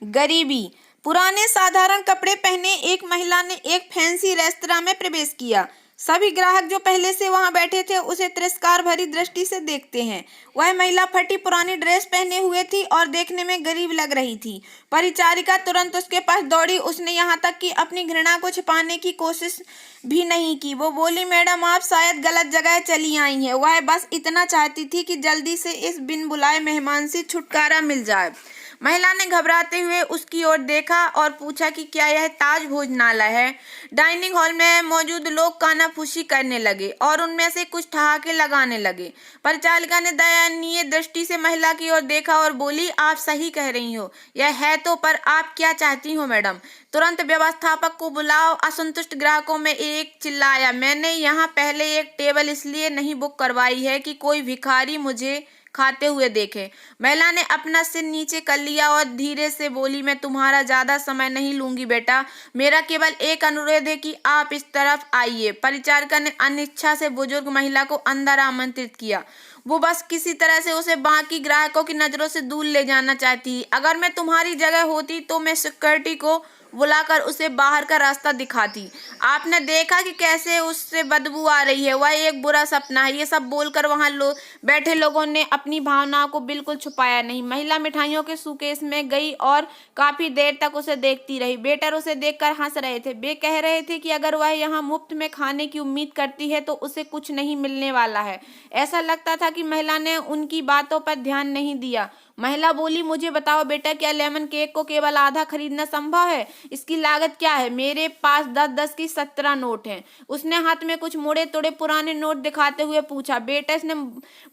गरीबी। पुराने साधारण कपड़े पहने एक महिला ने एक फैंसी रेस्तरां में प्रवेश किया। सभी ग्राहक जो पहले से वहां बैठे थे उसे तिरस्कार भरी दृष्टि से देखते हैं। वह महिला फटी पुरानी ड्रेस पहने हुए थी और देखने में गरीब लग रही थी। परिचारिका तुरंत उसके पास दौड़ी। उसने यहाँ तक कि अपनी घृणा को छिपाने की कोशिश भी नहीं की। वो बोली, मैडम आप शायद गलत जगह चली आई हैं। वह बस इतना चाहती थी कि जल्दी से इस बिन बुलाए मेहमान से छुटकारा मिल जाए। महिला ने घबराते हुए उसकी ओर देखा और पूछा कि क्या यह ताज भोजनालय है। डाइनिंग हॉल में मौजूद लोग कानाफूसी करने लगे और उनमें से कुछ ठहाके लगाने लगे। परिचालिका ने दयनीय दृष्टि से महिला की ओर देखा और बोली, आप सही कह रही हो, यह है तो, पर आप क्या चाहती हो मैडम? तुरंत व्यवस्थापक को बुलाओ। असंतुष्ट ग्राहकों में एक चिल्लाया, मैंने यहाँ पहले एक टेबल इसलिए नहीं बुक करवाई है कि कोई भिखारी मुझे खाते हुए देखे। महिला ने अपना सिर नीचे कर लिया और धीरे से बोली, मैं तुम्हारा ज्यादा समय नहीं लूंगी बेटा, मेरा केवल एक अनुरोध है कि आप इस तरफ आइए। परिचारिका ने अनिच्छा से बुजुर्ग महिला को अंदर आमंत्रित किया। वो बस किसी तरह से उसे बाकी ग्राहकों की नजरों से दूर ले जाना चाहती। अगर मैं तुम्हारी जगह होती तो मैं सिक्योरिटी को बुलाकर उसे बाहर का रास्ता दिखाती। आपने देखा कि कैसे उससे बदबू आ रही है, वह एक बुरा सपना है। ये सब बोलकर वहां बैठे लोगों ने अपनी भावनाओं को बिल्कुल छुपाया नहीं। महिला मिठाइयों के सूकेस में गई और काफी देर तक उसे देखती रही। वेटर उसे देखकर हंस रहे थे। वे कह रहे थे कि अगर वह यहाँ मुफ्त में खाने की उम्मीद करती है तो उसे कुछ नहीं मिलने वाला है। ऐसा लगता था कि महिला ने उनकी बातों पर ध्यान नहीं दिया। महिला बोली, मुझे बताओ बेटा, क्या लेमन केक को केवल आधा खरीदना संभव है? इसकी लागत क्या है? मेरे पास 10-10 की 17 नोट हैं। उसने हाथ में कुछ मुड़े तोड़े पुराने नोट दिखाते हुए पूछा। बेटा ने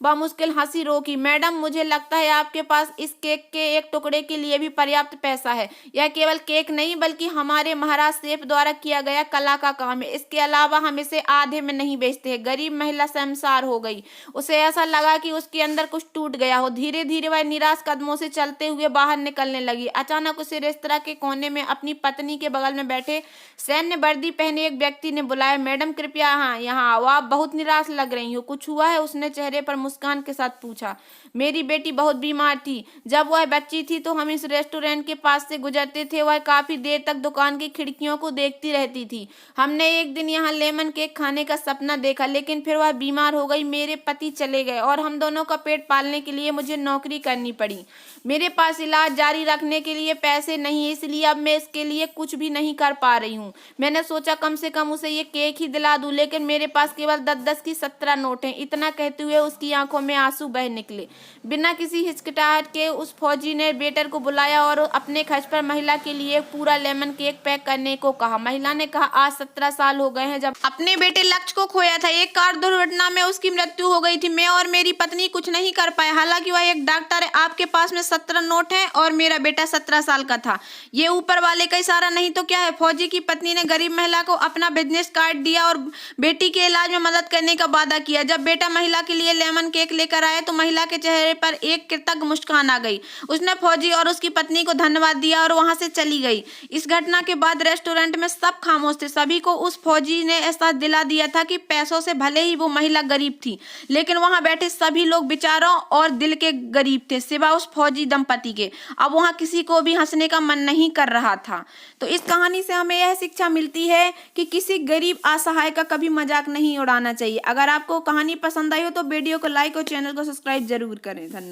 बामुश्किल हंसी रोकी। मैडम, मुझे लगता है आपके पास इस केक के एक टुकड़े के लिए भी पर्याप्त पैसा है। यह केवल केक नहीं बल्कि हमारे महाराज शेफ द्वारा किया गया कला का काम है। इसके अलावा हम इसे आधे में नहीं बेचते हैं। गरीब महिला शर्मसार हो गई। उसे ऐसा लगा कि उसके अंदर कुछ टूट गया हो। धीरे धीरे वह निराश कदमों से चलते हुए बाहर निकलने लगी। अचानक उसे रेस्तरां के कोने में अपनी पत्नी के बगल में बैठे सैन्य वर्दी पहने एक व्यक्ति ने बुलाया, मैडम कृपया यहाँ आओ, आप बहुत निराश लग रही हो, कुछ हुआ है? उसने चेहरे पर मुस्कान के साथ पूछा। मेरी बेटी बहुत बीमार थी। जब वह बच्ची थी तो हम इस रेस्टोरेंट के पास से गुजरते थे। वह काफी देर तक दुकान की खिड़कियों को देखती रहती थी। हमने एक दिन यहाँ लेमन केक खाने का सपना देखा, लेकिन फिर वह बीमार हो गई। मेरे पति चले गए और हम दोनों का पेट पालने के लिए मुझे नौकरी करनी पड़ी। मेरे पास इलाज जारी रखने के लिए पैसे नहीं, इसलिए अब मैं इसके लिए कुछ भी नहीं कर पा रही हूँ। मैंने सोचा कम से कम उसे ये केक ही दिला दूं, लेकिन मेरे पास केवल 10-10 की 17 नोट हैं। इतना कहते हुए उसकी आंखों में आंसू बह निकले। बिना किसी हिचकिचाहट के उस फौजी ने वेटर को बुलाया और अपने खर्च पर महिला के लिए पूरा लेमन केक पैक करने को कहा। महिला ने कहा, आज 17 साल हो गए हैं जब अपने बेटे लक्ष्य को खोया था। एक कार दुर्घटना में उसकी मृत्यु हो गई थी। मैं और मेरी पत्नी कुछ नहीं कर पाए। हालांकि वह एक डॉक्टर है। आपके पास में 17 नोट है और मेरा बेटा 17 साल का था। ये ऊपर वाले का इशारा नहीं तो क्या है? फौजी की पत्नी ने गरीब महिला को अपना बिजनेस कार्ड दिया और बेटी के इलाज में मदद करने का वादा किया। जब बेटा महिला के लिए लेमन केक लेकर आए तो महिला के चेहरे पर एक कृतज्ञ मुस्कान आ गई। उसने फौजी और उसकी पत्नी को धन्यवाद दिया और वहां से चली गई। इस घटना के बाद रेस्टोरेंट में सब खामोश थे। सभी को उस फौजी ने एहसास दिला दिया था कि पैसों से भले ही वो महिला गरीब थी, लेकिन वहां बैठे सभी लोग विचारों और दिल के गरीब थे, सिवा उस फौजी दंपति के। अब वहां किसी को भी हंसने का मन नहीं कर रहा था। तो इस कहानी से हमें यह शिक्षा मिलती है कि किसी गरीब असहाय का कभी मजाक नहीं उड़ाना चाहिए। अगर आपको कहानी पसंद आई हो तो वीडियो को लाइक और चैनल को सब्सक्राइब जरूर करें। धन्यवाद।